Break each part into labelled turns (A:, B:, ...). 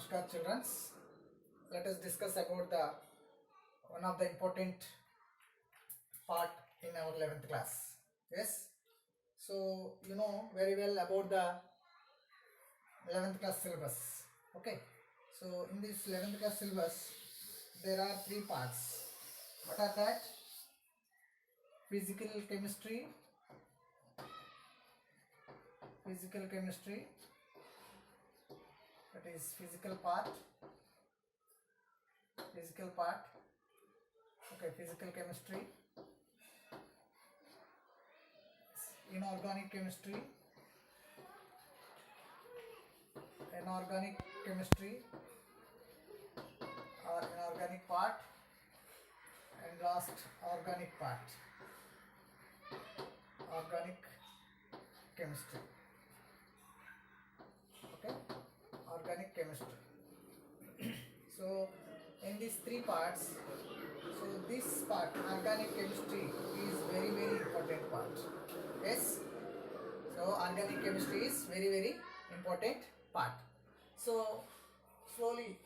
A: Namaskar children. Let us discuss about the one of the important part in our 11th class. Yes. So you know very well about the 11th class syllabus. Okay. So in this 11th class syllabus there are three parts. What are that? Physical chemistry, that is physical part, okay, physical chemistry, inorganic chemistry, or inorganic part, and last organic part, organic chemistry. Okay, organic chemistry. So in these three parts, so this part, organic chemistry, is very important part. Yes, so organic chemistry is very important part. So slowly,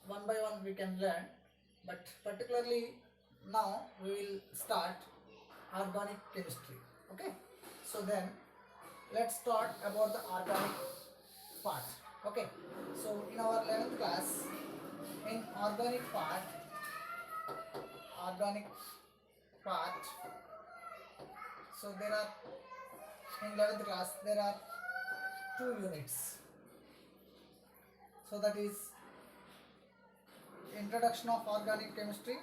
A: one by one we can learn, but particularly now we will start organic chemistry. Okay, so then let's start about the organic part. Okay, so in our 11th class, in organic part, so there are, in 11th class there are two units. So that is introduction of organic chemistry,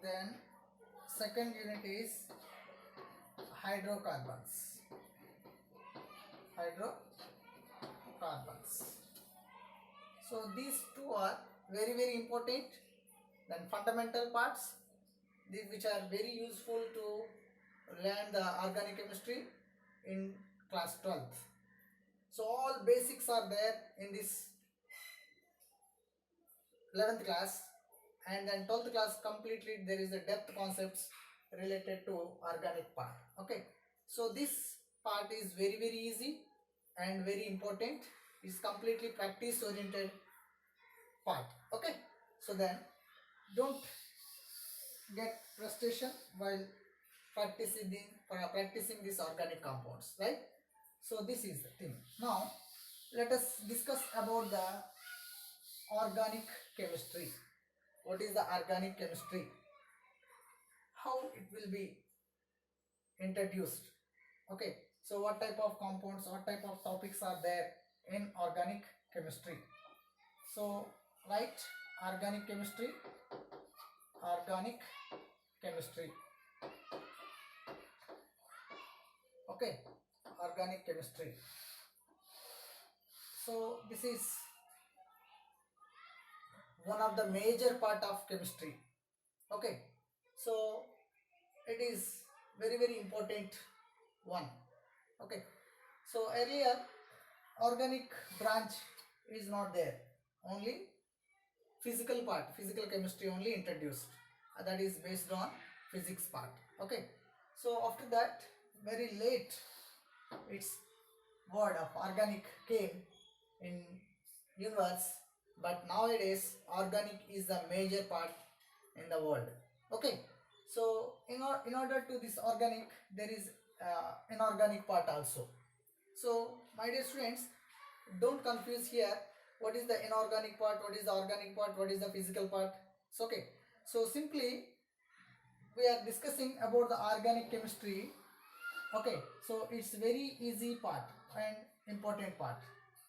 A: then second unit is hydrocarbons. So these two are very important. Then fundamental parts, these which are very useful to learn the organic chemistry in class 12th. So all basics are there in this 11th class, and then 12th class completely there is a depth concepts related to organic part. Okay, so this part is very easy and very important. It's completely practice oriented part. Okay, so then don't get frustration while practicing these organic compounds, right? So this is the thing. Now let us discuss about the organic chemistry. What is the organic chemistry? How it will be introduced? Okay, so what type of compounds, what type of topics are there in organic chemistry? So write organic chemistry. Okay, organic chemistry. So this is one of the major part of chemistry. Okay, so it is very important one. Okay, so earlier organic branch is not there, only physical chemistry only introduced, that is based on physics part. Okay, so after that very late its word of organic came in universe, but nowadays organic is the major part in the world. Okay, so in order to this organic there is inorganic part also. So my dear students, don't confuse here what is the inorganic part, what is the organic part, what is the physical part. So okay, so simply we are discussing about the organic chemistry. Okay, so it's very easy part and important part.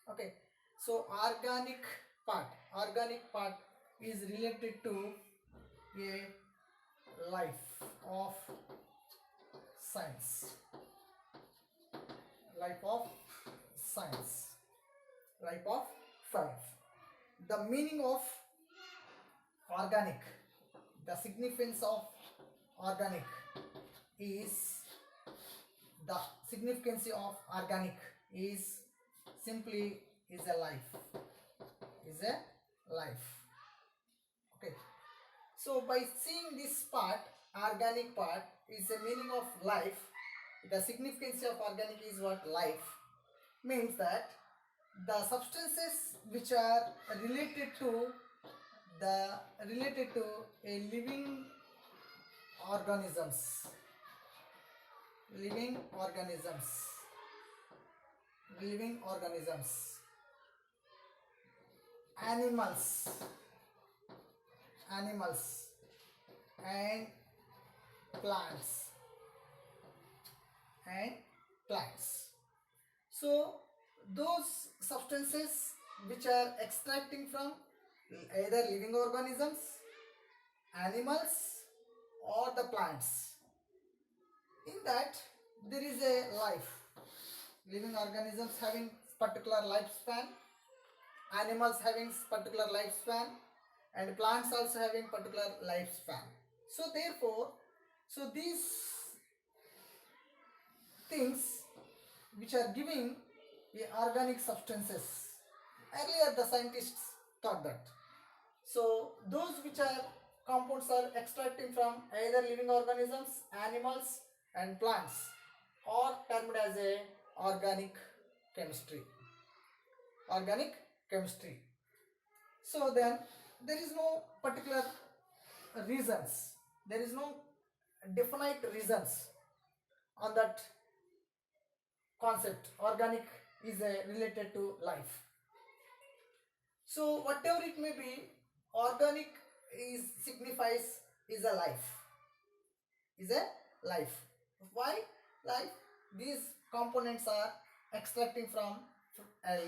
A: Okay, so organic part is related to a life of science. The meaning of organic, the significance of organic is, the significance of organic is simply is a life. So by seeing this part, organic part is the meaning of life. The significance of organic is what? Life. Means that the substances which are related to a organisms living organisms living organisms, animals and plants and plants. So those substances which are extracting from either living organisms, animals or the plants, in that there is a life. Living organisms having particular lifespan, animals having particular lifespan, and plants also having particular lifespan. So therefore, these things which are giving the organic substances, earlier the scientists thought that. So those which are compounds are extracting from either living organisms, animals and plants, are termed as a organic chemistry. Organic chemistry. So then there is no particular reasons, there is no definite reasons on that concept. Organic is related to life. So whatever it may be, organic is signifies is a life. Is a life. Why life? These components are extracting from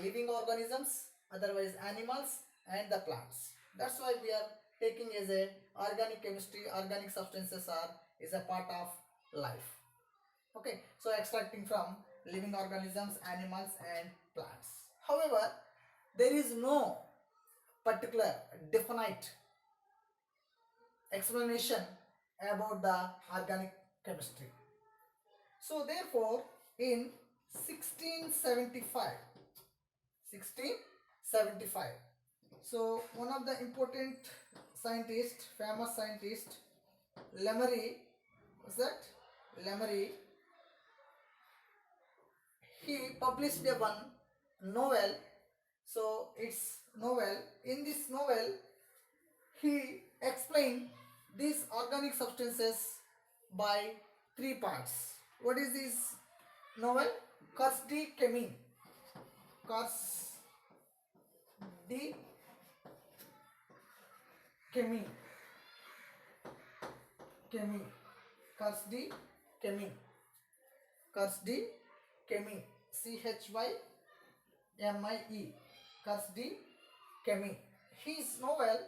A: living organisms, otherwise animals and the plants. That's why we are taking as a organic chemistry. Organic substances are is a part of life. Okay, so extracting from living organisms, animals and plants. However, there is no particular definite explanation about the organic chemistry. So therefore, in 1675, so one of the important scientist, famous scientist, Lemery, was that Lemery, he published a one novel. So it's novel. In this novel, he explained these organic substances by three parts. What is this novel? Cours de chimie. Cours de chimie. Cours de chimie. Cours de chimie. CHYMIE. Cours de chimie. His novel,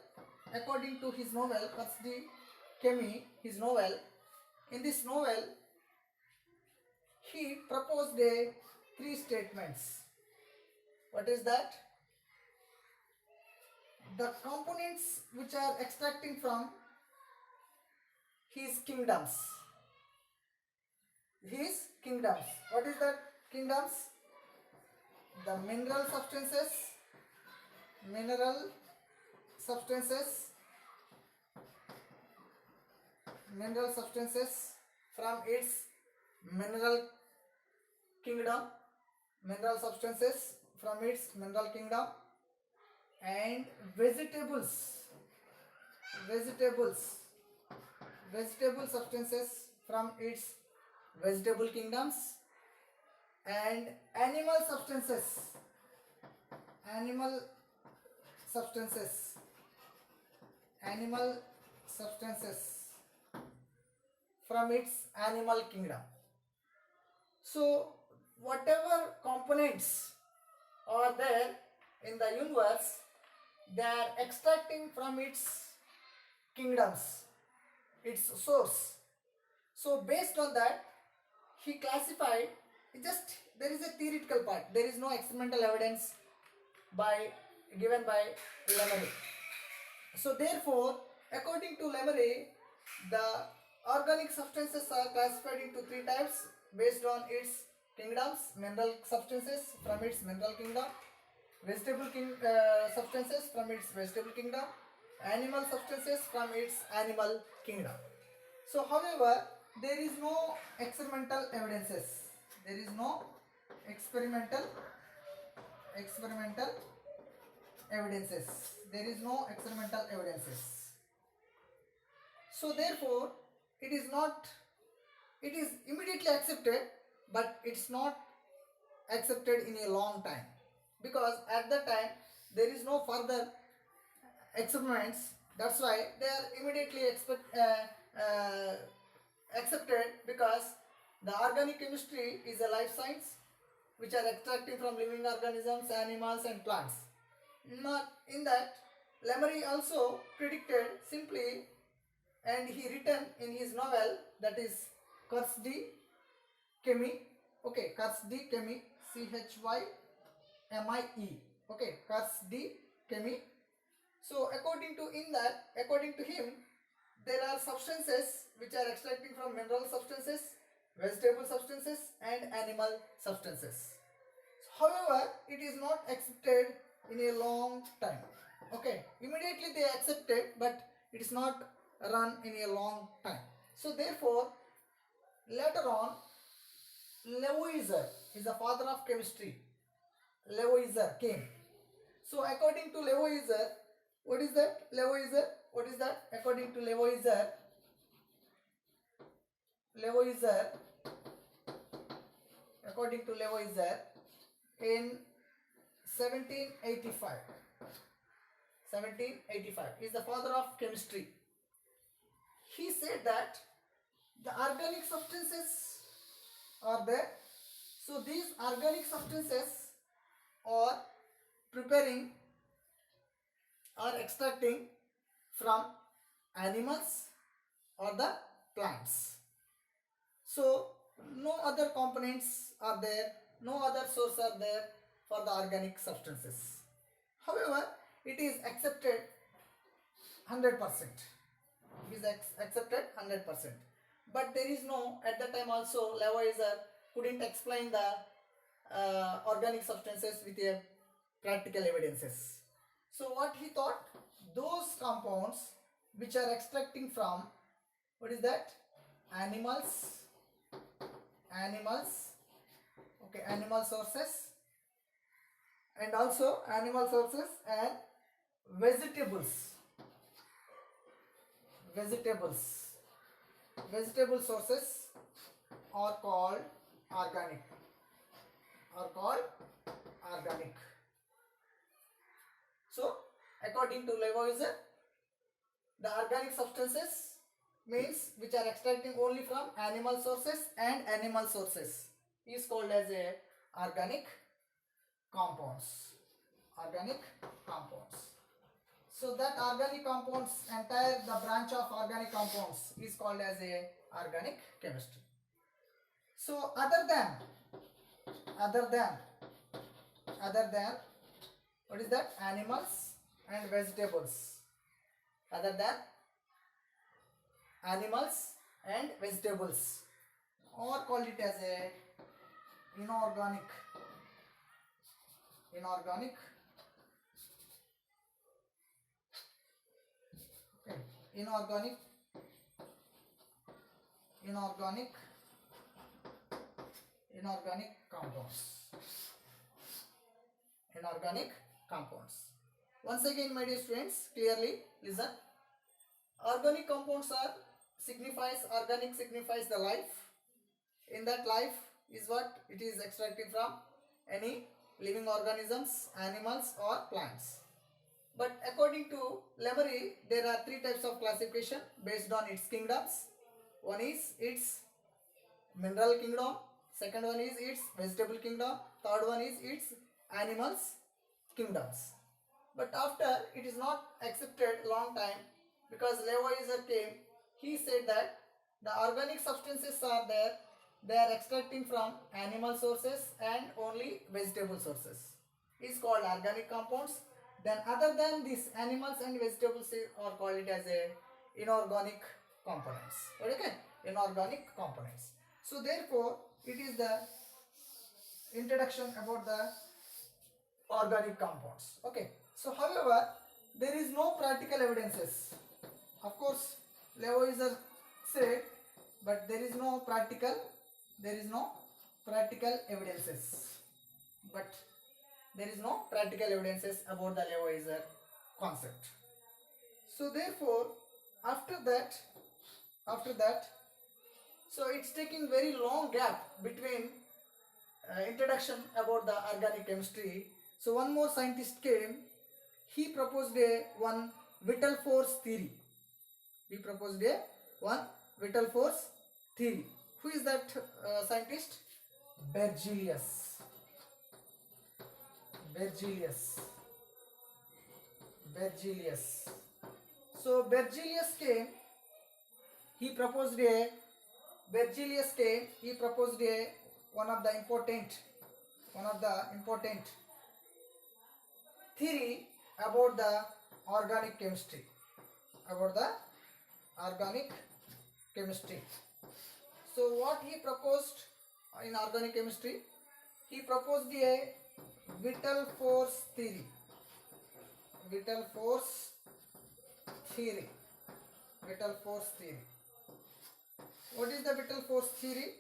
A: according to his novel, Cours de chimie, his novel, in this novel, he proposed three statements. What is that? The components which are extracting from his kingdoms. What is that kingdoms? The mineral substances from its mineral kingdom, and vegetable substances from its vegetable kingdoms, and animal substances from its animal kingdom. So whatever components are there in the universe, they are extracting from its kingdoms, its source. So based on that, he classified, just there is a theoretical part, there is no experimental evidence given by Lemery. So therefore, according to Lemery, the organic substances are classified into three types based on its kingdoms: mineral substances from its mineral kingdom, vegetable substances from its vegetable kingdom, animal substances from its animal kingdom. So however, there is no experimental evidences. There is no experimental evidences. There is no experimental evidences. So therefore, it is not, it is immediately accepted, but it's not accepted in a long time, because at that time there is no further experiments. That's why they are immediately accepted, because the organic chemistry is a life science which are extracting from living organisms, animals and plants. Not in that, Lemery also predicted simply, and he written in his novel, that is Cours de Chimie. Okay, Cours de Chimie, Chymie. Okay, Cours de Chimie. So according to him, there are substances which are extracting from mineral substances, vegetable substances and animal substances. However, it is not accepted in a long time. Okay, immediately they accepted, but it is not run in a long time. So therefore, later on, Lavoisier is the father of chemistry. Lavoisier came. So according to Lavoisier, what is that? Lavoisier, what is that? According to Lavoisier, according to Lavoisier, in 1785 is the father of chemistry. He said that the organic substances are there. So these organic substances are preparing or extracting from animals or the plants. So no other components are there, no other source are there for the organic substances. However, it is accepted 100%. It is accepted 100%. But there is no, at that time also Lavoisier couldn't explain the organic substances with a practical evidences. So what he thought, those compounds which are extracting from, what is that? Animals, okay, animal sources, and also animal sources and vegetables. Vegetable sources are called organic. So according to Lavoisier, the organic substances means which are extracting only from animal sources and animal sources is called as a organic compounds. So that organic compounds, entire the branch of organic compounds is called as a organic chemistry. So other than what is that? Animals and vegetables. Other than animals and vegetables, or call it as a inorganic compounds. Once again, my dear students, clearly listen. Organic compounds are organic signifies the life. In that life is what it is extracted from any living organisms, animals or plants. But according to Lemery, there are three types of classification based on its kingdoms. One is its mineral kingdom, second one is its vegetable kingdom, third one is its animals kingdoms. But after, it is not accepted long time, because Lavoisier came, he said that the organic substances are there, they are extracting from animal sources and only vegetable sources is called organic compounds. Then other than these animals and vegetables are called it as a inorganic components. Okay, inorganic components. So therefore, it is the introduction about the organic compounds. Okay. So however, there is no practical evidences. Of course, Lavoisier said, but there is no practical evidences. But there is no practical evidences about the Lavoisier concept. So therefore, after that, so it's taking very long gap between introduction about the organic chemistry. So one more scientist came. He proposed one vital force theory. Who is that scientist? Berzelius. So Berzelius came. He proposed one of the important theory about the organic chemistry. So what he proposed in organic chemistry? He proposed a vital force theory. What is the vital force theory?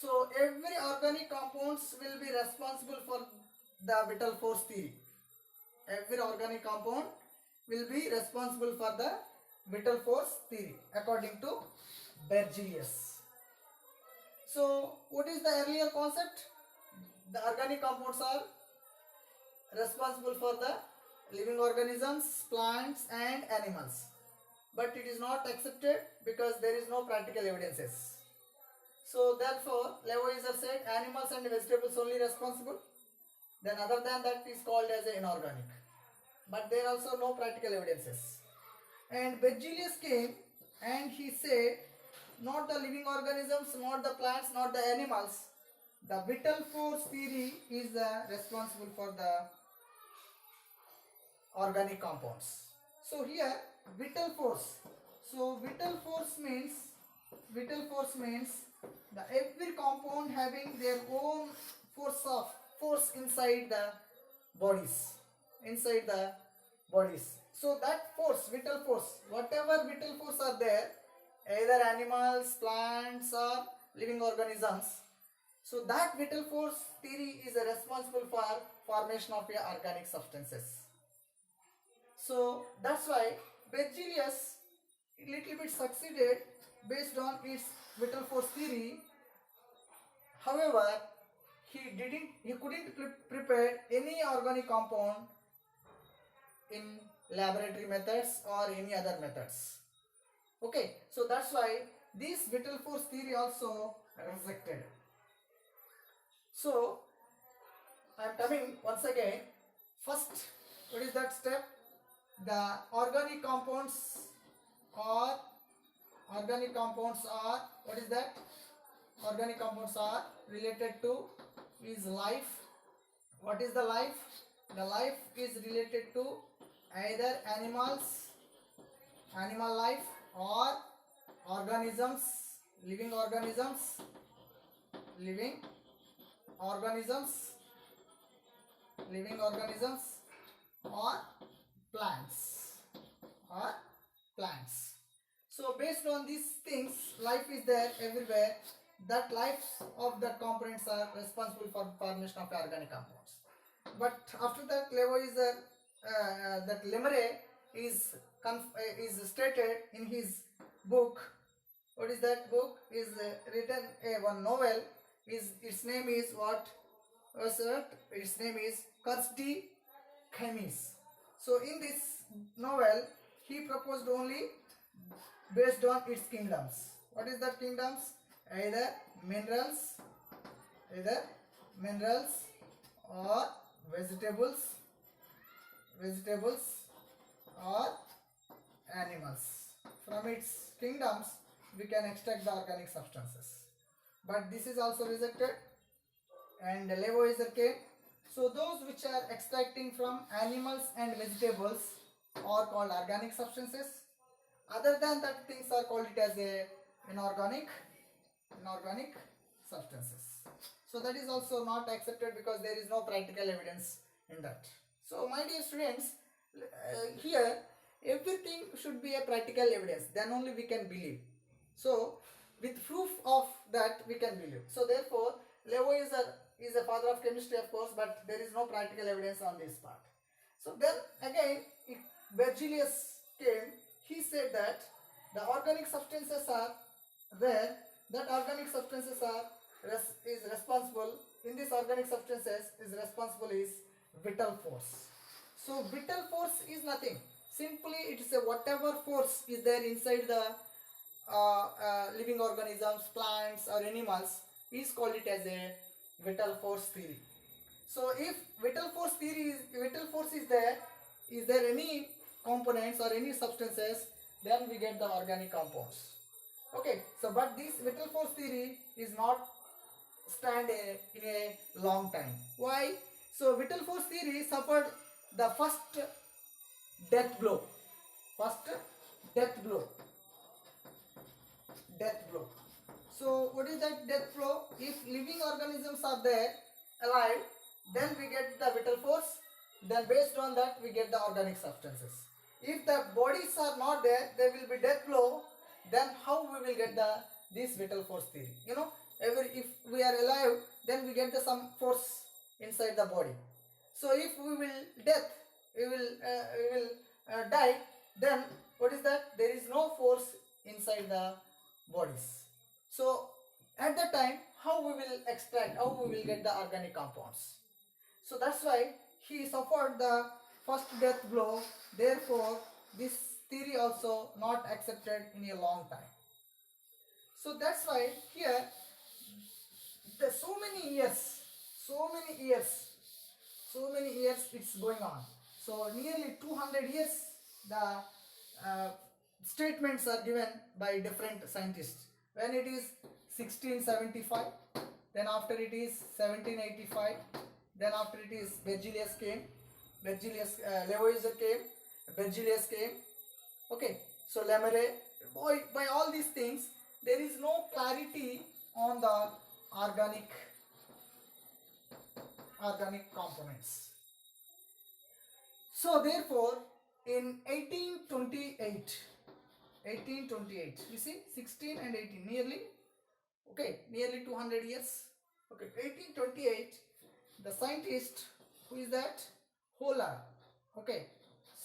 A: So every organic compounds will be responsible for the vital force theory. Every organic compound will be responsible for the vital force theory according to Berzelius. So what is the earlier concept? The organic compounds are responsible for the living organisms, plants and animals. But it is not accepted because there is no practical evidences. So therefore, Lavoisier said animals and vegetables only responsible. Then other than that is called as inorganic. But there are also no practical evidences. And Berzelius came and he said, not the living organisms, not the plants, not the animals. The vital force theory is responsible for the organic compounds. So here vital force. So vital force means the every compound having their own force inside the bodies. So that force, vital force, whatever vital force are there, either animals, plants or living organisms. So that vital force theory is responsible for formation of organic substances. So that's why Berzelius little bit succeeded based on its vital force theory. However, he couldn't prepare any organic compound in laboratory methods or any other methods. Okay, so that's why this vital force theory also rejected. So I am coming once again. First, what is that step? The organic compounds are what is that? Organic compounds are related to is life. What is the life? The life is related to either animal life or organisms, living organisms or plants. So based on these things, life is there everywhere. That lives of the components are responsible for formation of organic compounds. But after that, Lavoisier, that Lemery is stated in his book. What is that book? Is written one novel. Its name is what? Its name is Curse de Chemis. So in this novel, he proposed only based on its kingdoms. What is that kingdoms? Either minerals or vegetables or animals. From its kingdoms, we can extract the organic substances. But this is also rejected, and Lavoisier came. So those which are extracting from animals and vegetables are called organic substances. Other than that, things are called it as a inorganic substances. So that is also not accepted because there is no practical evidence in that. So my dear students, here everything should be a practical evidence, then only we can believe. So with proof of that we can believe. So therefore Lavoisier is a father of chemistry, of course, but there is no practical evidence on this part. So then again, if Berzelius came, he said that the organic substances are there, that organic substances are is responsible, in these organic substances is responsible is vital force. So vital force is nothing, simply it is a whatever force is there inside the living organisms, plants or animals, is called it as a vital force theory. So if vital force is there any components or any substances, then we get the organic compounds. Okay, so but this vital force theory is not stand in a long time. Why? So vital force theory suffered the first death blow. First death blow. Death blow. So what is that death blow? If living organisms are there alive, then we get the vital force. Then based on that we get the organic substances. If the bodies are not there, there will be death blow. Then how we will get the this vital force theory? You know, if we are alive, then we get the some force inside the body. So if we will death, we will die. Then what is that? There is no force inside the bodies. So at that time, how we will extract, how we will get the organic compounds? So that's why he suffered the first death blow. Therefore, this theory also not accepted in a long time. So that's why here, the so many years it's going on. So nearly 200 years the statements are given by different scientists. When it is 1675, then after it is 1785, then after it is Berzelius came, Lavoisier came, Berzelius came. Okay, so Lemery, by all these things, there is no clarity on the organic components. So therefore, in 1828, you see 16 and 18, nearly 200 years. Okay, 1828, the scientist, who is that? Holar. Okay,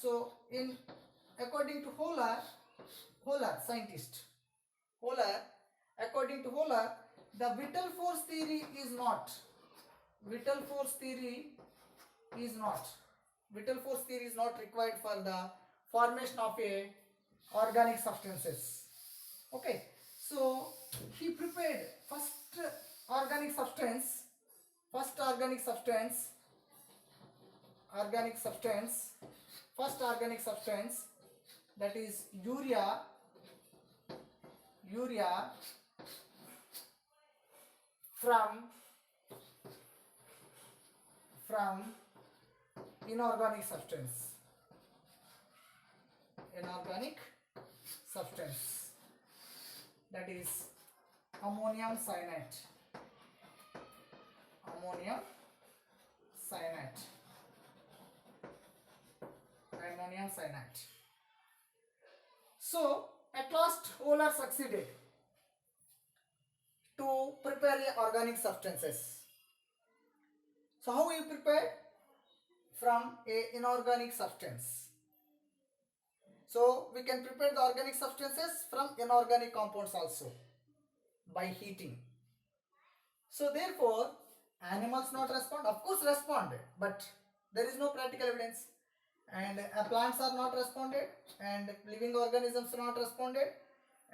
A: so according to Holar, according to Holar, the vital force theory is not required for the formation of a organic substances. Okay, so he prepared first organic substance, that is urea from inorganic substance, that is ammonium cyanide. So at last Euler succeeded to prepare organic substances. So how we prepare? From a inorganic substance. So we can prepare the organic substances from inorganic compounds also by heating. So therefore, animals not respond, of course respond, but there is no practical evidence. And plants are not responded, and living organisms are not responded.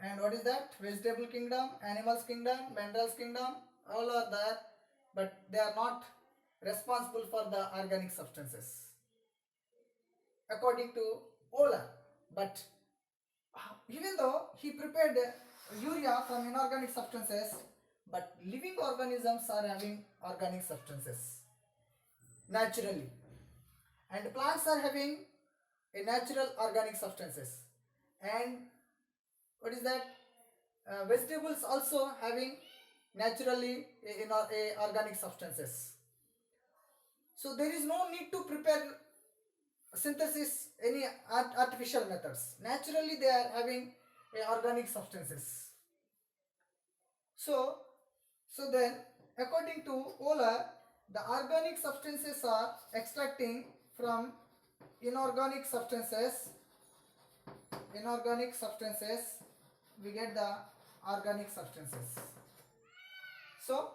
A: And what is that? Vegetable kingdom, animals kingdom, minerals kingdom, all are there, but they are not responsible for the organic substances according to Euler. But even though he prepared urea from inorganic substances, but living organisms are having organic substances naturally, and plants are having a natural organic substances, and what is that? Vegetables also having naturally a organic substances. So there is no need to prepare synthesis, any artificial methods. Naturally they are having organic substances. So then according to Euler, the organic substances are extracting from inorganic substances. Inorganic substances, we get the organic substances. So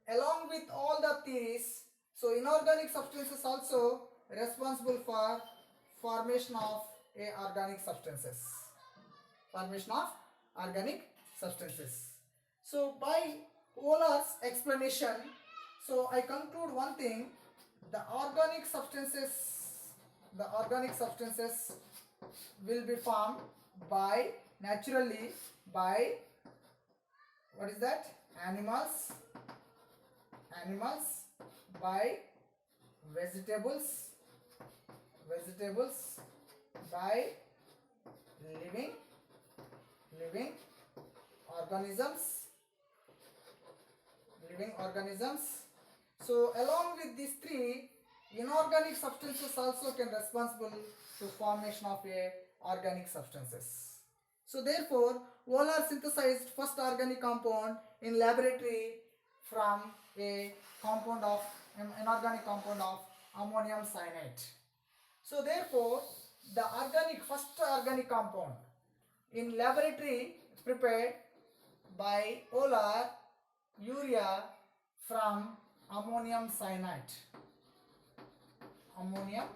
A: along with all the theories, so inorganic substances also responsible for formation of organic substances. Formation of organic substances. So by Euler's explanation, so I conclude one thing: the organic substances will be formed by naturally by what is that? Animals, by vegetables, by living organisms. So along with these three, inorganic substances also can responsible to formation of organic substances. So therefore, Euler synthesized first organic compound in laboratory from a compound of inorganic compound of ammonium cyanide. So therefore, the first organic compound in laboratory prepared by Euler, urea from ammonium cyanide. Ammonium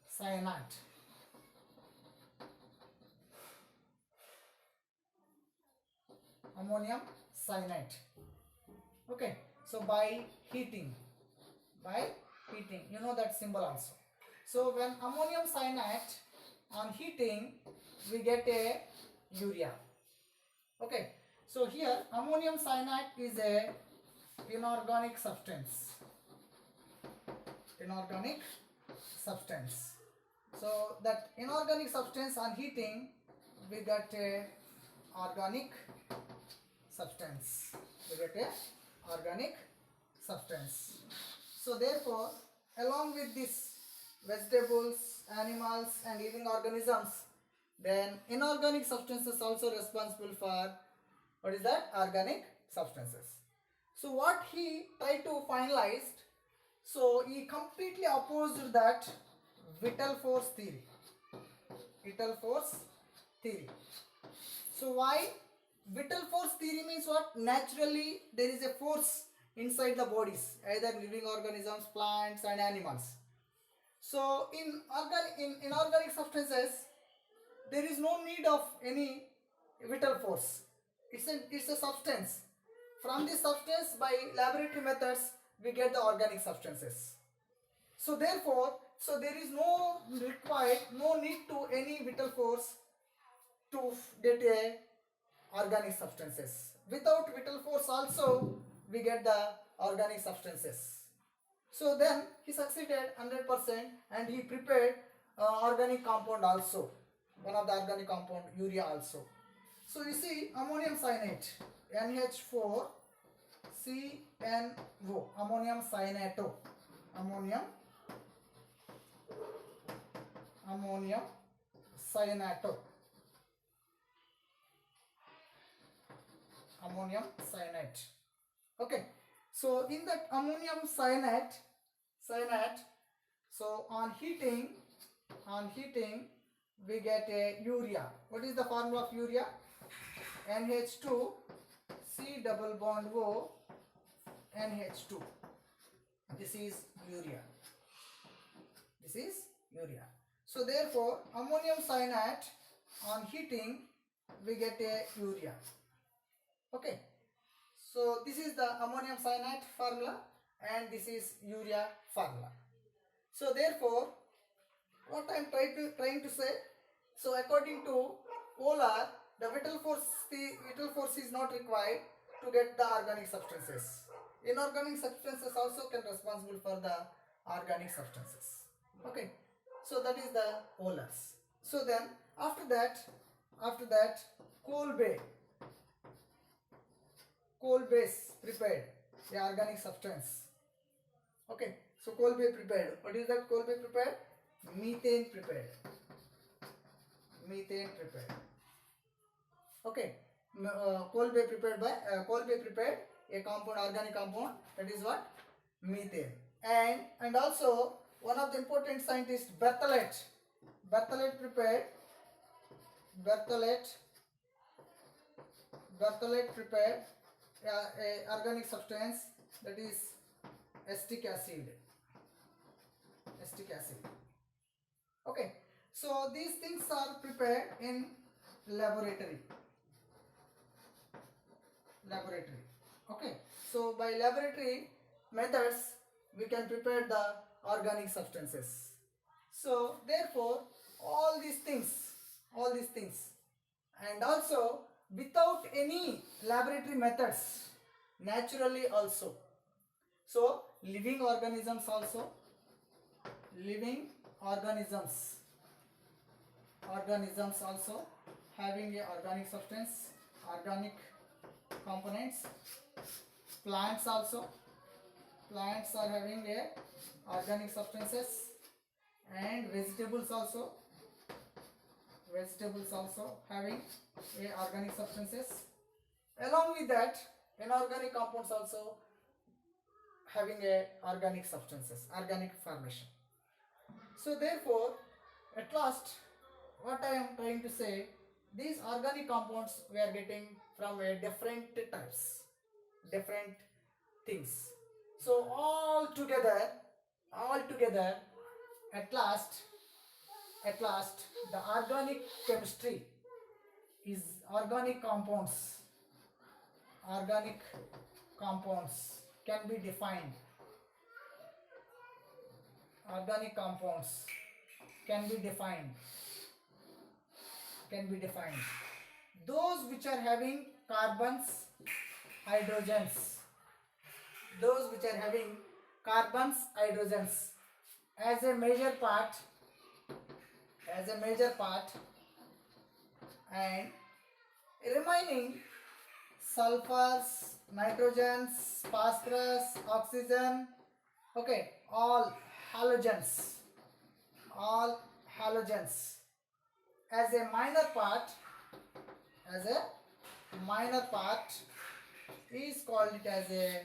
A: cyanide. Okay, so by heating, you know that symbol also. So when ammonium cyanide on heating, we get a urea. Okay, so here ammonium cyanide is a inorganic substance. So that inorganic substance on heating, we get a organic substance. So therefore, along with this vegetables, animals and living organisms, then inorganic substances also responsible for what is that? Organic substances. So what he tried to finalize, so he completely opposed that vital force theory. So why? Vital force theory means what? Naturally there is a force inside the bodies, either living organisms, plants and animals. So in inorganic substances, there is no need of any vital force. It's a substance. From this substance, by laboratory methods, we get the organic substances. So therefore, there is no need to any vital force to get a organic substances. Without vital force also, we get the organic substances. So then he succeeded 100% and he prepared organic compound also. One of the organic compound, urea also. So you see ammonium cyanide, NH4 CNO, ammonium cyanato, ammonium cyanide. Okay, so in that ammonium cyanide, so on heating we get a urea. What is the formula of urea? NH2 C double bond O NH2. This is urea. So therefore ammonium cyanide on heating we get a urea. Okay, so this is the ammonium cyanide formula and this is urea formula. So therefore, what I am trying to say, so according to Euler, the vital force is not required to get the organic substances. Inorganic substances also can responsible for the organic substances. Okay, so that is the Euler's. So then after that coal base prepared the organic substance. Okay, So Kolbe prepared. What is that Kolbe prepared? Methane prepared. Methane prepared. Okay. Kolbe prepared by Kolbe prepared a compound, organic compound, that is what? Methane. And also one of the important scientists, Berthollet. Berthollet prepared a organic substance, that is acetic acid. Okay, so these things are prepared in laboratory. Okay, so by laboratory methods we can prepare the organic substances. So therefore all these things, and also without any laboratory methods, naturally also. So living organisms also, having a organic substance, organic components. Plants are having a organic substances, and vegetables also having a organic substances. Along with that, inorganic compounds also having a organic substances, organic formation. So therefore, at last, what I am trying to say, these organic compounds we are getting from a different types, different things. So all together, at last, the organic chemistry is organic compounds can be defined. Organic compounds can be defined. Those which are having carbons, hydrogens. As a major part, and remaining sulfurs, nitrogens, phosphorus, oxygen, okay, all halogens as a minor part is called it as a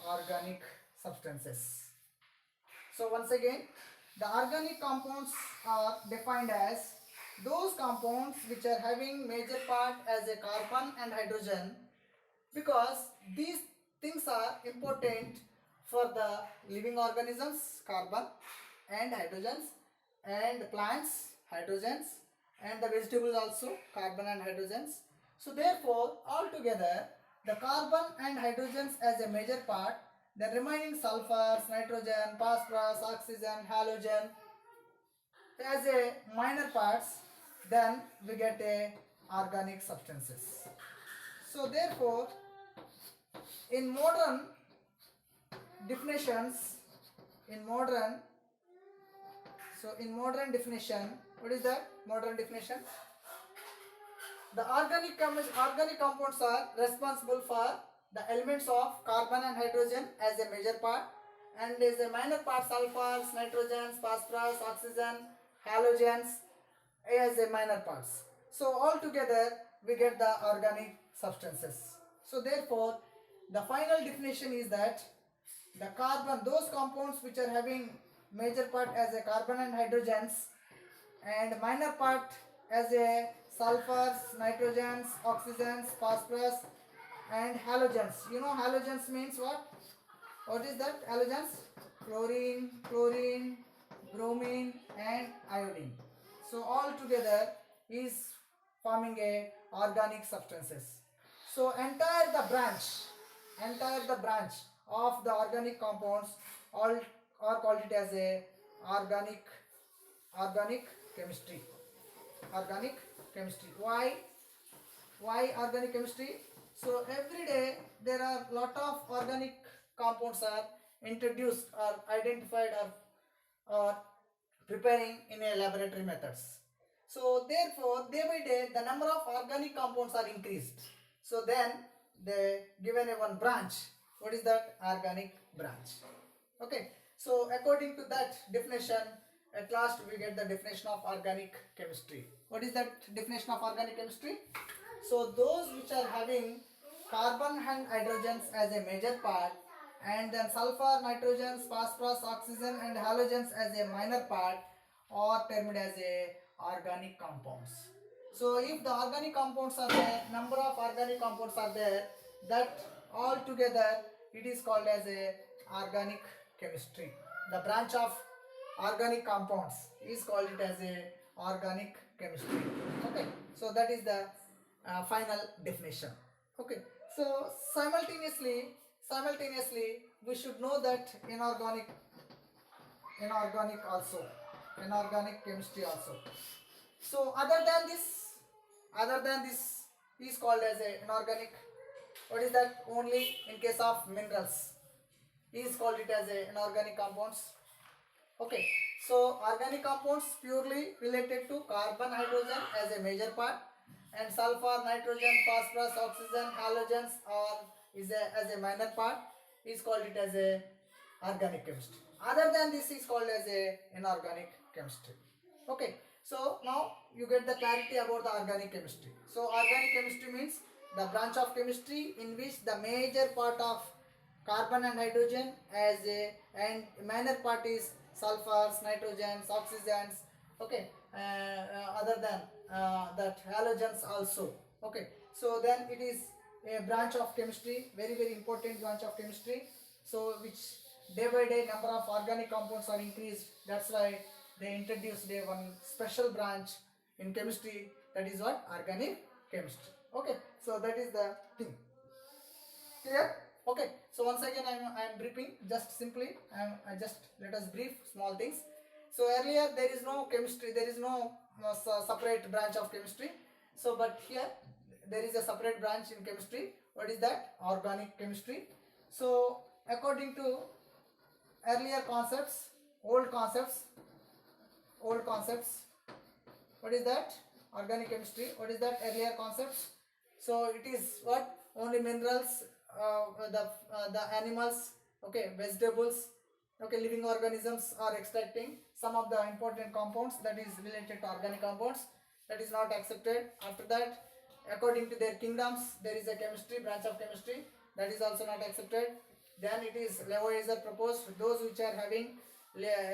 A: organic substances. So once again, the organic compounds are defined as those compounds which are having major part as a carbon and hydrogen, because these things are important for the living organisms, carbon and hydrogens, and plants, hydrogens, and the vegetables also, carbon and hydrogens. So therefore, altogether, the carbon and hydrogens as a major part, the remaining sulfurs, nitrogen, phosphorus, oxygen, halogen as a minor parts, then we get a organic substances. So therefore, in modern definitions, in modern definition, what is that modern definition? The organic compounds are responsible for the elements of carbon and hydrogen as a major part, and as a minor part sulfurs, nitrogens, phosphorus, oxygen, halogens as a minor parts. So all together we get the organic substances. So therefore, the final definition is that the carbon, those compounds which are having major part as a carbon and hydrogens, and minor part as a sulfurs, nitrogens, oxygens, phosphorus, and halogens. You know halogens means what? What is that halogens? Chlorine, bromine, and iodine. So all together is forming a organic substances. So entire the branch of the organic compounds all are called it as a organic chemistry. Why organic chemistry? So every day there are lot of organic compounds are introduced or identified or preparing in a laboratory methods. So therefore, day by day the number of organic compounds are increased. So then they given a one branch. What is that? Organic branch. Okay, so according to that definition, at last we get the definition of organic chemistry. What is that definition of organic chemistry? So those which are having carbon and hydrogens as a major part, and then sulfur, nitrogens, phosphorus, oxygen and halogens as a minor part, are termed as a organic compounds. So if the organic compounds are there, number of organic compounds are there, that all together it is called as a organic chemistry. The branch of organic compounds is called it as a organic chemistry. Okay, so that is the final definition. Okay, so simultaneously we should know that inorganic also, inorganic chemistry also. So other than this is called as a inorganic. What is that? Only in case of minerals is called it as a inorganic compounds. Okay, so organic compounds purely related to carbon, hydrogen as a major part, and sulfur, nitrogen, phosphorus, oxygen, halogens or as a minor part is called it as a organic chemistry. Other than this is called as a inorganic chemistry. Okay, so now you get the clarity about the organic chemistry. So organic chemistry means the branch of chemistry in which the major part of carbon and hydrogen as a and minor part is sulfurs, nitrogens, oxygens. Okay, other than that halogens also. Okay, so then it is a branch of chemistry, very important branch of chemistry. So which day by day number of organic compounds are increased. That's why they introduced a one special branch in chemistry, that is what? Organic chemistry. Okay, so that is the thing. Clear? Okay, so once again I am briefing, just simply I just let us brief small things. So earlier there is no chemistry, there is no separate branch of chemistry. So but here there is a separate branch in chemistry. What is that? Organic chemistry. So according to earlier concepts, old concepts, what is that? Organic chemistry. What is that? Earlier concepts. So it is what? Only minerals, the animals, okay, vegetables, okay, living organisms are extracting some of the important compounds, that is related to organic compounds. That is not accepted. After that, according to their kingdoms, there is a chemistry, branch of chemistry, that is also not accepted. Then it is Lavoisier proposed those which are having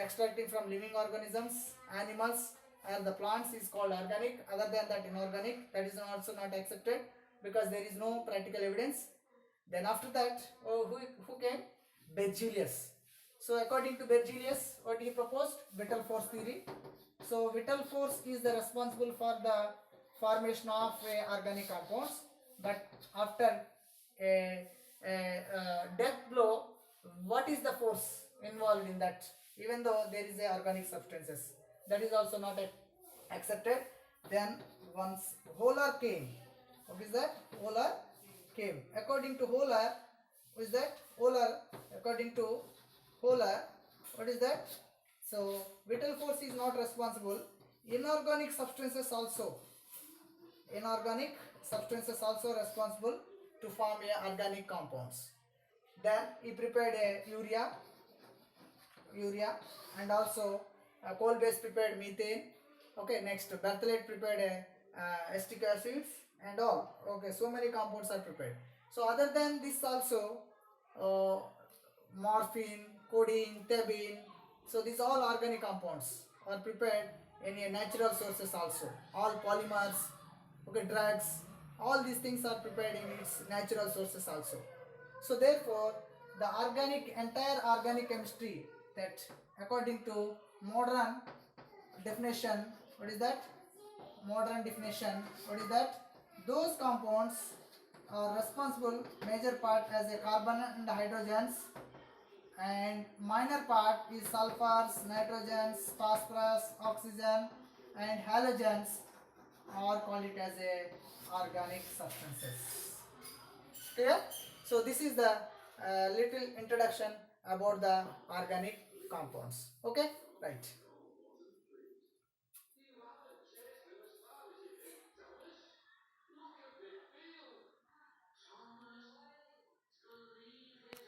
A: extracting from living organisms, animals and the plants is called organic. Other than that, inorganic, that is also not accepted because there is no practical evidence. Then after that, who came? Berzelius. So according to Berzelius, what he proposed? Vital force theory. So vital force is the responsible for the formation of organic compounds, but after a death blow, what is the force involved in that? Even though there is a organic substances, that is also not accepted. Then once Holler came, what is that? Holler came. According to Holler, what is that? Holler, according to Holler, what is that? So vital force is not responsible. Inorganic substances also responsible to form a organic compounds. Then he prepared a urea, and also coal base prepared methane. Okay, next Berthollet prepared acetic acids and all. Okay, so many compounds are prepared. So other than this also, morphine, codeine, thebine. So these all organic compounds are prepared in a natural sources also. All polymers, okay, drugs, all these things are prepared in its natural sources also. So therefore, the entire organic chemistry, that according to modern definition, what is that? Modern definition, what is that? Those compounds are responsible major part as a carbon and hydrogens, and minor part is sulfurs, nitrogens, phosphorus, oxygen and halogens, or call it as a organic substances. Clear? So this is the little introduction about the organic compounds. Okay, right.